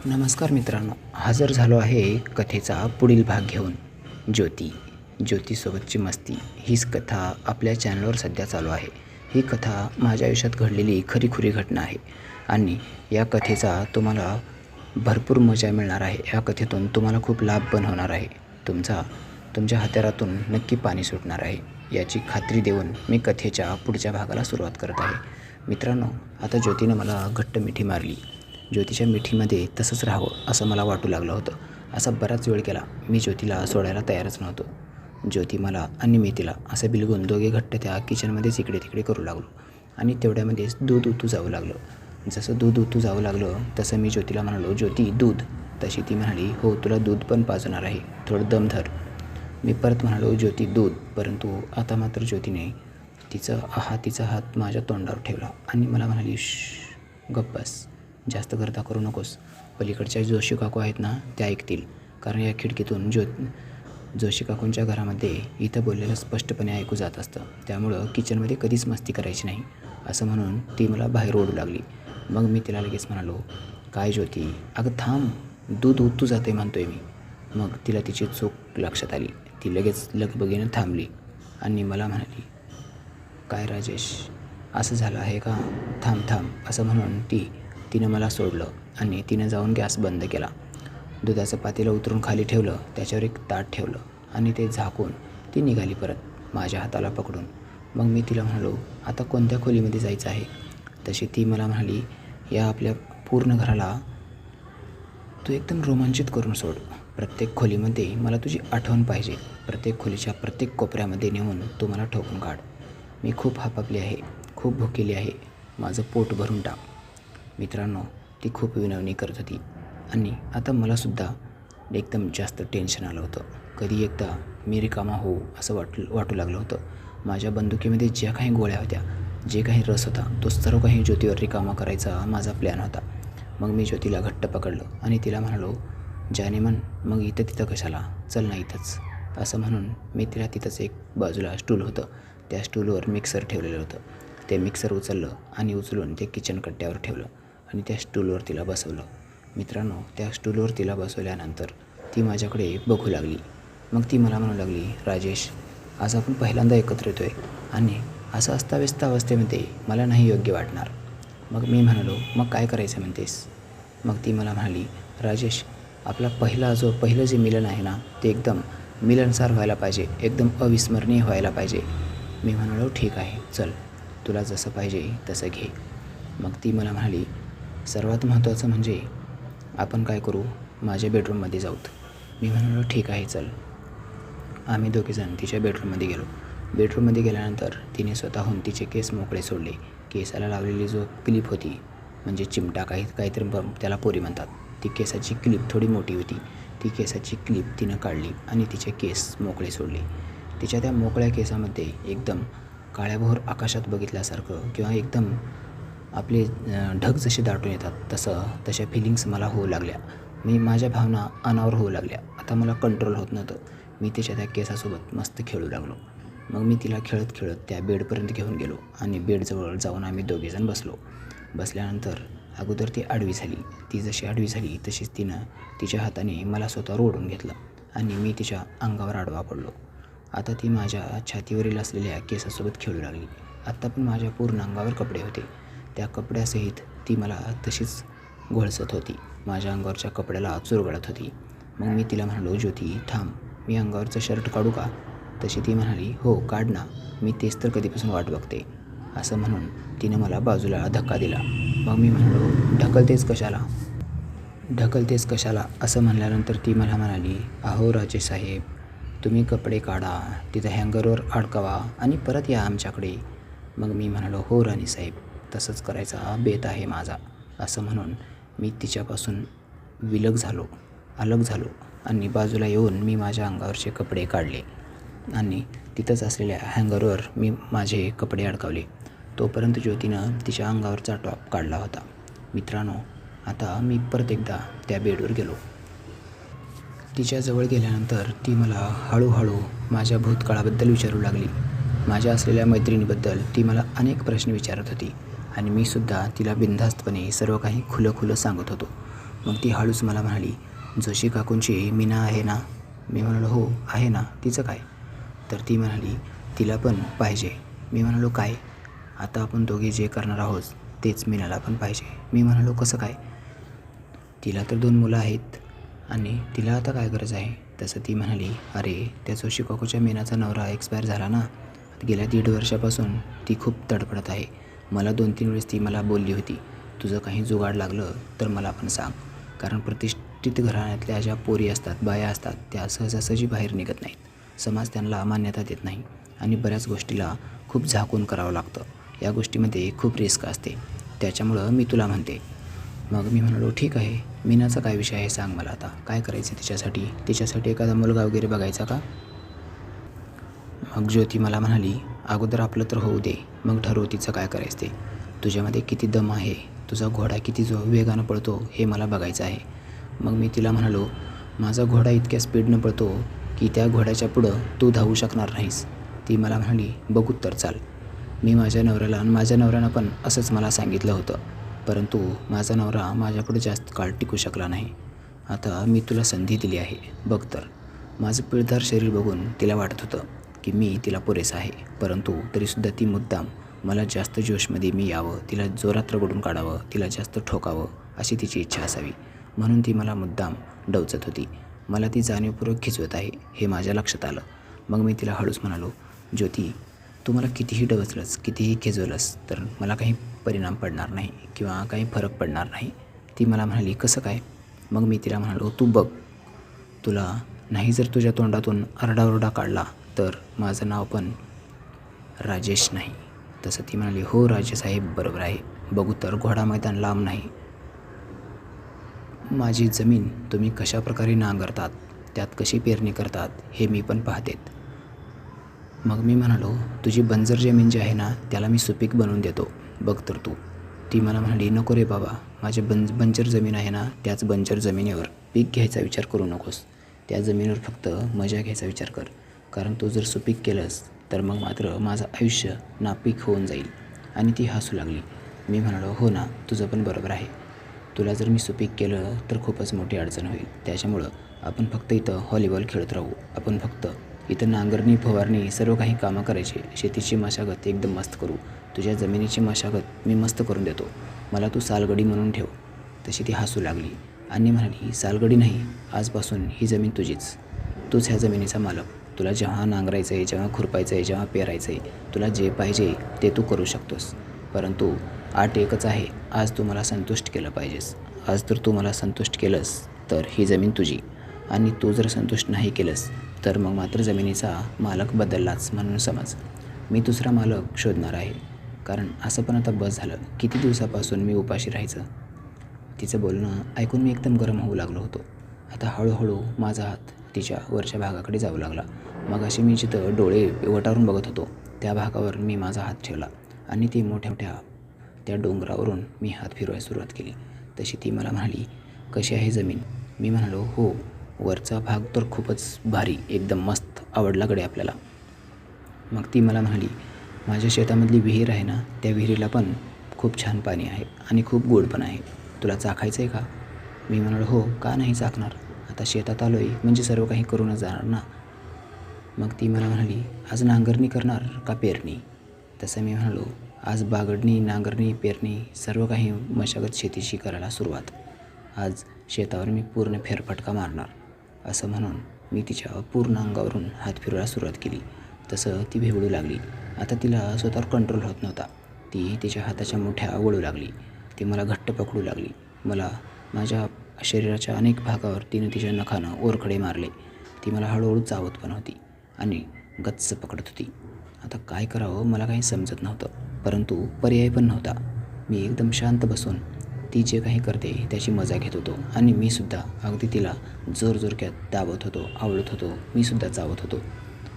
नमस्कार मित्रांनो, हजर झालो आहे कथेचा पुढील भाग घेऊन. ज्योतीसोबतची मस्ती हीच कथा आपल्या चॅनलवर सध्या चालू आहे. ही कथा माझ्या आयुष्यात घडलेली खरीखुरी घटना आहे आणि या कथेचा तुम्हाला भरपूर मजा मिळणार आहे. या कथेतून तुम्हाला खूप लाभ पण होणार आहे. तुमच्या हातातून नक्की पाणी सुटणार आहे याची खात्री देऊन मी कथेच्या पुढच्या भागाला सुरुवात करत आहे. मित्रांनो, आता ज्योतीनं मला घट्ट मिठी मारली. ज्योतीच्या मिठीमध्ये तसंच राहावं असं मला वाटू लागलं होतं. असा बराच वेळ केला मी ज्योतीला सोडायला तयारच नव्हतो. ज्योती मला आणि मी तिला असं बिलगून दोघे घट्ट त्या किचनमध्येच इकडे तिकडे करू लागलो आणि तेवढ्यामध्येच दूध उतू जावं लागलं. जसं दूध उतू जावं लागलं तसं मी ज्योतीला म्हणालो, ज्योती दूध. तशी ती म्हणाली, हो तुला दूध पण पाजणार आहे, थोडं दम धर. मी परत म्हणालो, ज्योती दूध. परंतु आता मात्र ज्योतीने तिचा हात माझ्या तोंडावर ठेवला आणि मला म्हणाली, गप्प बस, जास्त गर्दा करू नकोस. पलीकडच्या जोशी काकू आहेत ना, त्या ऐकतील. कारण या खिडकीतून जोशी काकूंच्या घरामध्ये इथं बोललेलं स्पष्टपणे ऐकू जात असतं. त्यामुळं किचनमध्ये कधीच मस्ती करायची नाही असं म्हणून ती मला बाहेर ओढू लागली. मग मी तिला लगेच म्हणालो, काय ज्योती, अगं थांब, दूध उतू जाते म्हणतोय मी. मग तिला तिची चूक लक्षात आली. ती लगेच लगबगीनं थांबली आणि मला म्हणाली, काय राजेश, असं झालं आहे का? थांब असं म्हणून तिनं मला सोडलं आणि तिनं जाऊन गॅस बंद केला. दुधाचं पातेलं उतरून खाली ठेवलं, त्याच्यावर एक ताट ठेवलं आणि ते झाकून ती निघाली परत माझ्या हाताला पकडून. मग मी तिला म्हणालो, आता कोणत्या खोलीमध्ये जायचं आहे? तशी ती मला म्हणाली, या आपल्या पूर्ण घराला तू एकदम रोमांचित करून सोड. प्रत्येक खोलीमध्ये मला तुझी आठवण पाहिजे. प्रत्येक खोलीच्या प्रत्येक कोपऱ्यामध्ये नेऊन तू मला ठोकून काढ. मी खूप हापापली आहे, खूप भुकेली आहे, माझं पोट भरून टाक. मित्रांनो, ती खूप विनवणी करत होती आणि आता मलासुद्धा एकदम जास्त टेन्शन आलं होतं. कधी एकदा मी रिकामा होऊ असं वाटू लागलं होतं. माझ्या बंदुकीमध्ये ज्या काही गोळ्या होत्या, जे काही रस होता, तो सर्व काही ज्योतीवर रिकामा करायचा माझा प्लॅन होता. मग मी ज्योतीला घट्ट पकडलं आणि तिला म्हणालो, जाने मन, मग इथं तिथं कशाला, चल ना इथंच. असं म्हणून मी तिला तिथंच एक बाजूला स्टूल होतं, त्या स्टूलवर मिक्सर ठेवलेलं होतं. ते मिक्सर उचललं आणि उचलून ते किचन कट्ट्यावर ठेवलं आणि त्या स्टूलवर तिला बसवलं. मित्रांनो, त्या स्टूलवर तिला बसवल्यानंतर ती माझ्याकडे बघू लागली. मग ती मला म्हणू लागली, राजेश, आज आपण पहिल्यांदा एकत्र येतो आहे आणि असं अस्ताव्यस्त अवस्थेमध्ये मला नाही योग्य वाटणार. मग मी म्हणालो, मग काय करायचं म्हणतेस? मग ती मला म्हणाली, राजेश, आपला पहिलं जे मिलन आहे ना, ते एकदम मिलनसार व्हायला पाहिजे, एकदम अविस्मरणीय व्हायला पाहिजे. मी म्हणालो, ठीक आहे, चल, तुला जसं पाहिजे तसं घे. मग ती मला म्हणाली, सर्वात महत्त्वाचं म्हणजे आपण काय करू, माझ्या बेडरूममध्ये जाऊत. मी म्हणालो, ठीक आहे, चल. आम्ही दोघेजण तिच्या बेडरूममध्ये गेलो. बेडरूममध्ये गेल्यानंतर तिने स्वतःहून तिचे केस मोकळे सोडले. केसाला लावलेली जो क्लिप होती, म्हणजे चिमटा काहीतरी त्याला पोरी म्हणतात, ती केसाची क्लिप थोडी मोठी होती. ती केसाची क्लिप तिनं काढली आणि तिचे केस मोकळे सोडले. तिच्या त्या मोकळ्या केसामध्ये एकदम काळ्याभोर आकाशात बघितल्यासारखं किंवा एकदम आपले ढग जसे दाटून येतात तशा फिलिंग्स मला होऊ लागल्या. माझ्या भावना अनावर होऊ लागल्या. आता मला कंट्रोल होत नव्हतं. मी तिच्या त्या केसासोबत मस्त खेळू लागलो. मग मी तिला खेळत खेळत त्या बेडपर्यंत घेऊन गेलो आणि बेडजवळ जाऊन आम्ही दोघेजण बसलो. बसल्यानंतर अगोदर ती आडवी झाली. ती जशी आडवी झाली तशीच तिनं तिच्या हाताने मला स्वतःवर ओढून घेतलं आणि मी तिच्या अंगावर आडवा पडलो. आता ती माझ्या छातीवरील असलेल्या केसासोबत खेळू लागली. आत्ता पण माझ्या पूर्ण अंगावर कपडे होते. त्या कपड्यासहित ती मला तशीच घोळसत होती. माझ्या अंगावरच्या कपड्याला चुरगळत होती. मग मी तिला म्हणालो, ज्योती थांब, मी अंगावरचं शर्ट काढू का? तशी ती म्हणाली, हो काढ ना, मी तेच तर कधीपासून वाट बघते. असं म्हणून तिनं मला बाजूला धक्का दिला. मग मी म्हणालो, ढकलतेस कशाला असं म्हणल्यानंतर ती मला म्हणाली, अहो राजेश साहेब, तुम्ही कपडे काढा, तिथं हँगरवर अडकवा आणि परत या आमच्याकडे. मग मी म्हणालो, हो राणीसाहेब, तसंच करायचा बेत आहे माझा. असं म्हणून मी तिच्यापासून अलग झालो आणि बाजूला येऊन मी माझ्या अंगावरचे कपडे काढले आणि तिथंच असलेल्या हँगरवर मी माझे कपडे अडकवले. तोपर्यंत ज्योतीनं तिच्या अंगावरचा टॉप काढला होता. मित्रांनो, आता मी परत एकदा त्या बेडवर गेलो. तिच्याजवळ गेल्यानंतर ती मला हळूहळू माझ्या भूतकाळाबद्दल विचारू लागली. माझ्या असलेल्या मैत्रिणीबद्दल ती मला अनेक प्रश्न विचारत होती आणि मी सुद्धा तिला बिनधास्तपणे सर्व काही खुलं सांगत होतो. मग ती हळूच मला म्हणाली, जोशी काकूंची मीना आहे ना? मी म्हणालो, हो आहे ना, तिचं काय? तर ती म्हणाली, तिला पण पाहिजे. मी म्हणालो, काय? आता आपण दोघे जे करणार आहोत तेच मीनाला पण पाहिजे. मी म्हणालो, कसं काय? तिला तर 2 मुलं आहेत आणि तिला आता काय गरज आहे? तसं ती म्हणाली, अरे त्या जोशी काकूच्या मीनाचा नवरा एक्सपायर झाला ना, गेल्या 1.5 वर्षापासून ती खूप तडफडत आहे. मला 2-3 वेळेस ती मला बोलली होती, तुझं काही जुगाड लागलं तर मला पण सांग. कारण प्रतिष्ठित घराण्यातल्या ज्या पोरी असतात, बाया असतात, त्या सहजासहजी बाहेर निघत नाहीत. समाज त्यांना मान्यता देत नाही आणि बऱ्याच गोष्टीला खूप झाकून करावं लागतं. या गोष्टीमध्ये खूप रिस्क असते. त्याच्यामुळं मी तुला म्हणते. मग मी म्हणालो, ठीक आहे, मीनाचा काय विषय आहे सांग मला आता. काय करायचं तिच्यासाठी एखादा मुलगा वगैरे बघायचा का? मग ज्योती मला म्हणाली, अगोदर आपलं तर होऊ दे, मग ठरवू तिचं काय करायचं ते. तुझ्यामध्ये किती दम आहे, तुझा घोडा किती वेगानं पळतो हे मला बघायचं आहे. मग मी तिला म्हणालो, माझा घोडा इतक्या स्पीडनं पळतो की त्या घोड्याच्या पुढं तू धावू शकणार नाहीस. ती मला म्हणाली, बघू तर चाल. मी माझ्या नवऱ्याला आणि माझ्या नवऱ्यानं पण असंच मला सांगितलं होतं, परंतु माझा नवरा माझ्यापुढे जास्त काळ टिकू शकला नाही. आता मी तुला संधी दिली आहे, बघ तर. माझं पिळदार शरीर बघून तिला वाटत होतं की मी तिला पुरेसं आहे, परंतु तरीसुद्धा ती मुद्दाम मला जास्त जोशमध्ये मी यावं, तिला जोरात रगडून काढावं, तिला जास्त ठोकावं अशी तिची इच्छा असावी, म्हणून ती मला मुद्दाम डवचत होती. मला ती जाणीवपूर्वक खिचवत आहे हे माझ्या लक्षात आलं. मग मी तिला हळूच म्हणालो, ज्योती, तू मला कितीही डवचलंस, कितीही खिजवलंस तर मला काही परिणाम पडणार नाही किंवा काही फरक पडणार नाही. ती मला म्हणाली, कसं काय? मग मी तिला म्हणालो, तू बघ, तुला नाही जर तुझ्या तोंडातून आरडाओरडा काढला तर माझं नाव पण राजेश नाही. तसं ती म्हणाली, हो राजेसाहेब, बरोबर आहे. बघू तर, घोडा मैदान लांब नाही. माझी जमीन तुम्ही कशाप्रकारे नांगरतात, त्यात कशी पेरणी करतात हे मी पण पाहतेत. मग मी म्हणालो, तुझी बंजर जमीन जी आहे ना, त्याला मी सुपीक बनवून देतो, बघ तर तू. ती मला म्हणाली, नको रे बाबा, माझी बंजर जमीन आहे ना, त्याच बंजर जमिनीवर पीक घ्यायचा विचार करू नकोस. त्या जमिनीवर फक्त मजा घ्यायचा विचार कर. कारण तू जर सुपीक केलंस तर मग मात्र माझं आयुष्य नापीक होऊन जाईल. आणि ती हसू लागली. मी म्हणालो, हो ना, तुझं पण बरोबर आहे. तुला जर मी सुपीक केलं तर खूपच मोठी अडचण होईल. त्याच्यामुळं आपण फक्त इथं व्हॉलीबॉल खेळत राहू. आपण फक्त इथं नांगरणी, फवारणी सर्व काही कामं करायची. शेतीची मशागत एकदम मस्त करू. तुझ्या जमिनीची मशागत मी मस्त करून देतो. मला तू सालगडी म्हणून ठेव. तशी ती हसू लागली आणि म्हणाली, सालगडी नाही, आजपासून ही जमीन तुझीच. तूच ह्या जमिनीचा मालक. तुला जेव्हा नांगरायचं आहे, जेव्हा खुरपायचं आहे, जेव्हा पेरायचं आहे, तुला जे पाहिजे ते तू करू शकतोस. परंतु अट एकच आहे, आज तू मला संतुष्ट केलं पाहिजेस. आज जर तू मला संतुष्ट केलंस तर ही जमीन तुझी, आणि तू जर संतुष्ट नाही केलंस तर मग मात्र जमिनीचा मालक बदललाच म्हणून समज. मी दुसरा मालक शोधणार आहे. कारण असं पण आता बस झालं, किती दिवसापासून मी उपाशी राहायचं. तिचं बोलणं ऐकून मी एकदम गरम होऊ लागलो होतो. आता हळूहळू माझा हात तिच्या वरच्या भागाकडे जाऊ लागला. मग अशी मी जिथं डोळे वटारून बघत होतो त्या भागावर मी माझा हात ठेवला आणि ती मोठ्या मोठ्या त्या डोंगरावरून मी हात फिरवायला सुरुवात केली. तशी ती मला म्हणाली, कशी आहे जमीन? मी म्हणालो, हो, वरचा भाग तर खूपच भारी, एकदम मस्त, आवडला गडे आपल्याला. मग ती मला म्हणाली, माझ्या शेतामधली विहीर आहे ना, त्या विहिरीला पण खूप छान पाणी आहे आणि खूप गोड पण आहे. तुला चाखायचं आहे का? मी म्हणालो, हो, का नाही चाखणार. आता शेतात आलो आहे म्हणजे सर्व काही करूनच जाणार ना. मग ती मला म्हणाली, आज नांगरणी करणार का पेरणी? तसं मी म्हणालो, आज बागडणी, नांगरणी, पेरणी सर्व काही मशागत शेतीची करायला सुरुवात. आज शेतावर मी पूर्ण फेरफटका मारणार. असं म्हणून मी तिच्या पूर्ण अंगावरून हात फिरवायला सुरुवात केली. तसं ती भेवडू लागली. आता तिला स्वतःवर कंट्रोल होत नव्हता. ती तिच्या हाताच्या मुठ्या वळू लागली. ती मला घट्ट पकडू लागली. मला माझ्या शरीराच्या अनेक भागावर तिने तिच्या नखानं ओरखडे मारले. ती मला हळूहळू चावत पण होती आणि गच्च पकडत होती. आता काय करावं मला काही समजत नव्हतं, परंतु पर्याय पण नव्हता. मी एकदम शांत बसून ती जे काही करते त्याची मजा घेत होतो आणि मी सुद्धा अगदी तिला जोरजोरक्यात दाबत होतो, आवळत होतो, मी सुद्धा चावत होतो.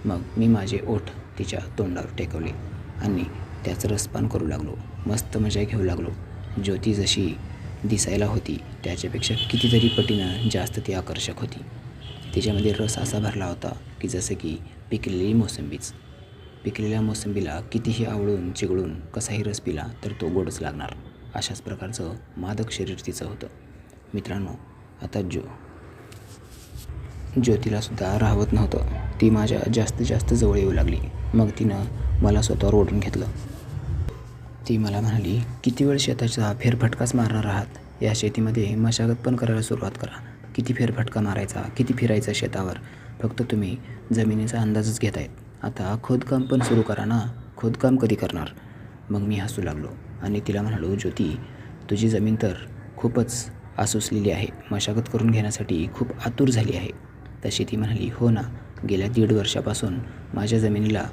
मग मी माझे ओठ तिच्या तोंडावर टेकवले आणि त्याचं रसपान करू लागलो. मस्त मजा घेऊ लागलो. ज्योती जशी दिसायला होती त्याच्यापेक्षा कितीतरी पटीनं जास्त ती आकर्षक होती. तिच्यामध्ये रस असा भरला होता की जसं की पिकलेली मोसंबीच. पिकलेल्या मोसंबीला कितीही आवळून चिघळून कसाही रस पिला तर तो गोडच लागणार, अशाच प्रकारचं मादक शरीर तिचं होतं. मित्रांनो, आता ज्योतीलासुद्धा राहवत नव्हतं. ती माझ्या जास्तीत जास्त जवळ येऊ लागली. मग तिनं मला स्वतःवर ओढून घेतलं. ती मला म्हणाली, किती वेळ शेताचा फेरफटकाच मारणार आहात? या शेतीमध्ये मशागत पण करायला सुरुवात करा. किती फेरफटका मारायचा, किती फिरायचं शेतावर, फक्त तुम्ही जमिनीचा अंदाजच घेतायत. आता खोदकाम पण सुरू करा ना. खोदकाम कधी करणार? मग मी हसू लागलो आणि तिला म्हणालो, ज्योती, तुझी जमीन तर खूपच आसुसलेली आहे. मशागत करून घेण्यासाठी खूप आतुर झाली आहे. तशी ती म्हणाली, हो ना, गेल्या 1.5 वर्षापासून माझ्या जमिनीला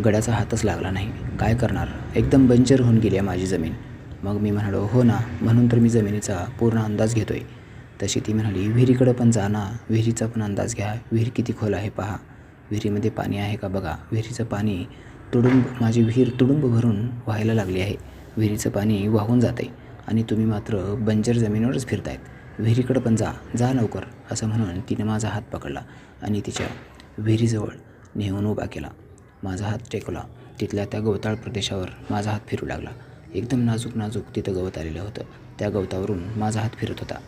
गड्याचा हातच लागला नाही. काय करणार, एकदम बंजर होऊन गेली आहे माझी जमीन. मग मी म्हणालो, हो ना, म्हणून तर मी जमिनीचा पूर्ण अंदाज घेतो आहे. तशी ती म्हणाली, विहिरीकडं पण जा ना, विहिरीचा पण अंदाज घ्या. विहीर किती खोल आहे पहा, विहिरीमध्ये पाणी आहे का बघा. विहिरीचं पाणी माझी विहीर तुडुंब भरून व्हायला लागली आहे. विहिरीचं पाणी वाहून जात आहे आणि तुम्ही मात्र बंजर जमिनीवरच फिरतायत. विहिरीकडं पण जा लवकर, असं म्हणून तिने माझा हात पकडला आणि तिच्या विहिरीजवळ नेऊन उभा केला. माझा हात टेकवला. तिथल्या त्या गवताळ प्रदेशावर माझा हात फिरू लागला. एकदम नाजूक तिथं गवत आलेलं होतं. त्या गवतावरून माझा हात फिरत होता.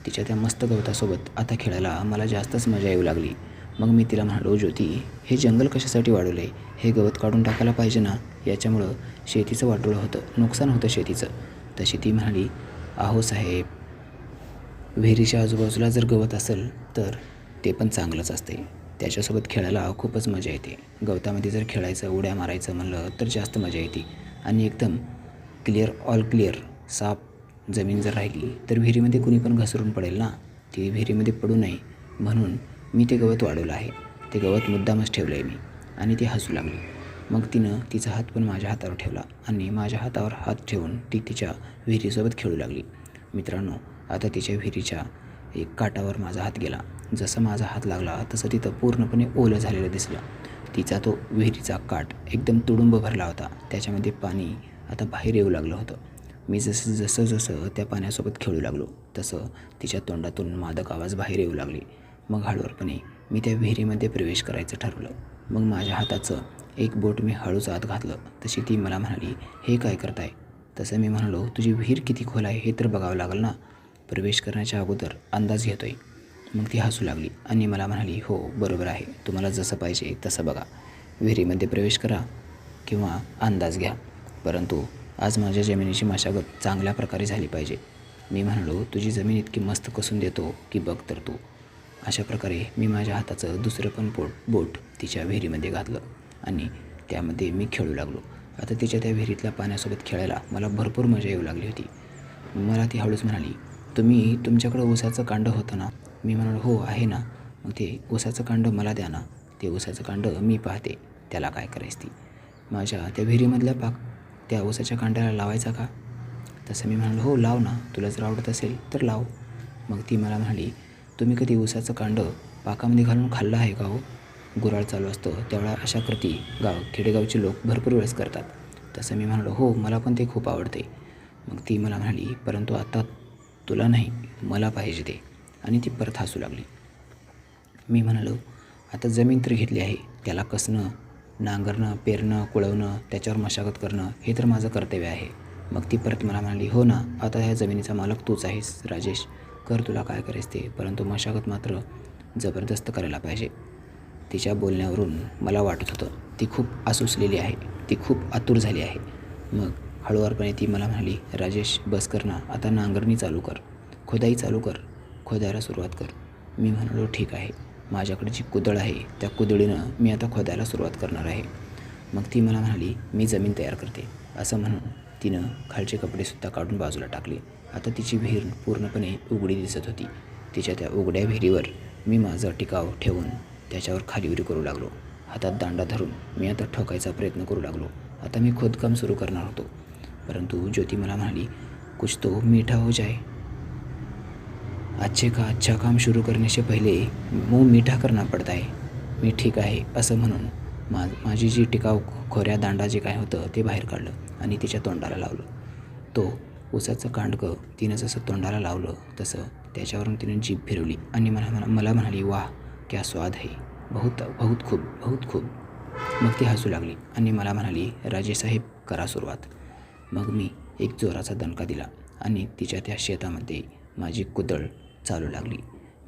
तिच्या त्या मस्त गवतासोबत आता खेळायला मला जास्तच मजा येऊ लागली. मग मी तिला म्हणालो, ज्योती, हे जंगल कशासाठी वाढवलं आहे? हे गवत काढून टाकायला पाहिजे ना. याच्यामुळं शेतीचं वाटोळं होतं, नुकसान होतं शेतीचं. तशी ती म्हणाली, अहो साहेब, विहिरीच्या आजूबाजूला जर गवत असेल तर ते पण चांगलंच असते. त्याच्यासोबत खेळायला खूपच मजा येते. गवतामध्ये जर खेळायचं, उड्या मारायचं म्हणलं तर जास्त मजा येते. आणि एकदम ऑल क्लिअर साफ जमीन जर राहिली तर विहिरीमध्ये कुणी पण घसरून पडेल ना. ती विहिरीमध्ये पडू नये म्हणून मी ते गवत वाढवलं आहे. ते गवत मुद्दामच ठेवलं आहे मी. आणि ती हसू लागली. मग तिनं तिचा हात पण माझ्या हातावर ठेवला आणि माझ्या हातावर हात ठेवून ती तिच्या विहिरीसोबत खेळू लागली. मित्रांनो, आता तिच्या विहिरीच्या एक काठावर माझा हात गेला. जसं माझा हात लागला तसं तिथं पूर्णपणे ओलं झालेलं दिसलं. तिचा तो विहिरीचा काठ एकदम तुडुंब भरला होता. त्याच्यामध्ये पाणी आता बाहेर येऊ लागलं होतं. मी जसं त्या पाण्यासोबत खेळू लागलो तसं तिच्या तोंडातून मादक आवाज बाहेर येऊ लागले. मग हळूवारपणे मी त्या विहिरीमध्ये प्रवेश करायचं ठरवलं. मग माझ्या हाताचं एक बोट मी हळूच आत घातलं. तशी ती मला म्हणाली, हे काय करताय? तसं मी म्हणालो, तुझी विहीर किती खोल आहे हे तर बघावं लागेल ना. प्रवेश करण्याच्या अगोदर अंदाज घेतोय. मग ती हसू लागली आणि मला म्हणाली, हो बरोबर आहे, तुम्हाला जसं पाहिजे तसं बघा. विहिरीमध्ये प्रवेश करा किंवा अंदाज घ्या, परंतु आज माझ्या जमिनीची मशागत चांगल्या प्रकारे झाली पाहिजे. मी म्हणालो, तुझी जमीन इतकी मस्त कसून देतो की बघ तर तू. अशा प्रकारे मी माझ्या हाताचं दुसरं पण बोट तिच्या विहिरीमध्ये घातलं आणि त्यामध्ये मी खेळू लागलो. आता तिच्या त्या विहिरीतल्या पाण्यासोबत खेळायला मला भरपूर मजा येऊ लागली होती. मला ती हळूच म्हणाली, तुमच्याकडं ऊसाचं कांड होतं ना. मी म्हणालो, हो आहे ना. मग ते ऊसाचं कांड मला द्या ना. ते ऊसाचं कांड मी पाहते, त्याला काय करायचं ती. माझ्या त्या विहिरीमधल्या त्या ऊसाच्या कांड्याला लावायचा का? तसं मी म्हणालो, हो लाव ना, तुला जर आवडत असेल तर लाव. मग ती मला म्हणाली, तुम्ही कधी ऊसाचं कांड पाकामध्ये घालून खाल्लं आहे का हो? गुऱ्हाळ चालू असतं त्यावेळा अशा कृती खेडेगावचे लोक भरपूर वेळेस करतात. तसं मी म्हणालो, हो मला पण ते खूप आवडते. मग ती मला म्हणाली, परंतु आता तुला नाही, मला पाहिजे ते. आणि ती परत हसू लागली. मी म्हणालो, आता जमीन तर घेतली आहे, त्याला कसणं, नांगरणं, पेरणं, कुळवणं, त्याच्यावर मशागत करणं हे तर माझं कर्तव्य आहे. मग ती परत मला म्हणाली, हो ना, आता ह्या जमिनीचा मालक तूच आहेस राजेश, कर तुला काय करायचं ते, परंतु मशागत मात्र जबरदस्त करायला पाहिजे. तिच्या बोलण्यावरून मला वाटत होतं ती खूप आसुसलेली आहे, ती खूप आतुर झाली आहे. मग हळूवारपणे ती मला म्हणाली, राजेश बस कर ना, आता नांगरणी चालू कर, खोदाई चालू कर, खोदायला सुरुवात कर. मी म्हणालो, ठीक आहे. माझ्याकडे जी कुदळ आहे त्या कुदळीनं मी आता खोदायला सुरुवात करणार आहे. मग ती मला म्हणाली, मी जमीन तयार करते. असं म्हणून तिनं खालचे कपडेसुद्धा काढून बाजूला टाकले. आता तिची विहीर पूर्णपणे उघडी दिसत होती. तिच्या त्या उघड्या विहिरीवर मी माझा टिकाव ठेवून त्याच्यावर खालीवरी करू लागलो. हातात दांडा धरून मी आता ठोकायचा प्रयत्न करू लागलो. आता मी खोदकाम सुरू करणार होतो, परंतु ज्योती मला म्हणाली, कुछ तो मीठा हो जाए, अच्छे का अच्छा काम शुरू करने से पहिले मुंह मीठा करना पडता है. मी ठीक आहे असं म्हणून माझी जी टिकाव खोऱ्या दांडा जे काय होतं ते बाहेर काढलं आणि तिच्या तोंडाला लावलं. तो ऊसाचं कांडकं तिनं जसं तोंडाला लावलं तसं त्याच्यावरून तिनं जीभ फिरवली आणि मला म्हणाली, वाह क्या स्वाद है, बहुत खूप. मग ती हसू लागली आणि मला म्हणाली, राजेसाहेब करा सुरुवात. मग मी एक जोराचा दणका दिला आणि तिच्या त्या शेतामध्ये माझी कुदळ चालू लागली.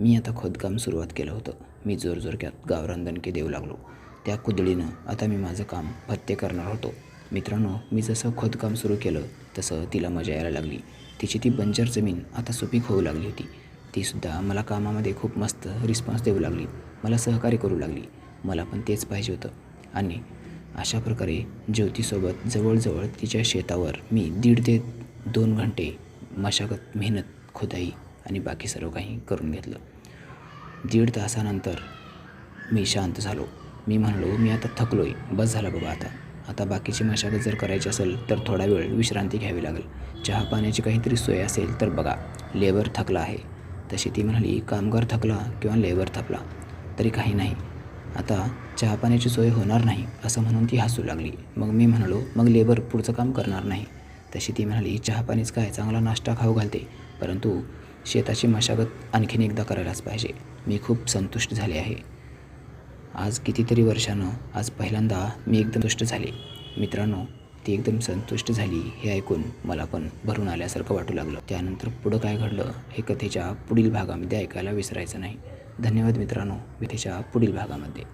मी आता खोदकाम सुरुवात केलं होतं. मी जोरजोरक्यात गावरान दणके देऊ लागलो. त्या कुदळीनं आता मी माझं काम फत्ते करणार होतो. मित्रांनो, मी जसं खोदकाम सुरू केलं तसं तिला मजा यायला लागली. तिची ती बंजर जमीन आता सुपीक होऊ लागली होती. तीसुद्धा मला कामामध्ये खूप मस्त रिस्पॉन्स देऊ लागली. मला सहकार्य करू लागली. मला पण तेच पाहिजे होतं. आणि अशा प्रकारे ज्योतीसोबत जवळजवळ तिच्या शेतावर मी 1.5 ते 2 घंटे मशागत, मेहनत, खुदाई आणि बाकी सर्व काही करून घेतलं. 1.5 तासानंतर मी शांत झालो. मी म्हणालो, मी आता थकलो आहे, बस झालं बाबा आता बाकीची मशागत जर करायची असेल तर थोडा वेळ विश्रांती घ्यावी लागेल. चहा पाण्याची काहीतरी सोय असेल तर बघा. लेबर थकला आहे. तशी ती म्हणाली, कामगार थकला किंवा लेबर थकला तरी काही नाही, आता चहा पाण्याची सोय होणार नाही असं म्हणून ती हसू लागली. मग मी म्हणालो, मग लेबर पुढचं काम करणार नाही. तशी ती म्हणाली, चहा पाणीच काय, चांगला नाश्ता खाऊ घालते, परंतु शेताची मशागत आणखीन एकदा करायलाच पाहिजे. मी खूप संतुष्ट झाले आहे. आज कितीतरी वर्षानं आज पहिल्यांदा मी एकदम संतुष्ट झाले. मित्रांनो, ती एकदम संतुष्ट झाली हे ऐकून मला पण भरून आल्यासारखं वाटू लागलं. त्यानंतर पुढं काय घडलं हे कथेच्या पुढील भागामध्ये ऐकायला विसरायचं नाही. धन्यवाद मित्रांनो. कथेच्या पुढील भागामध्ये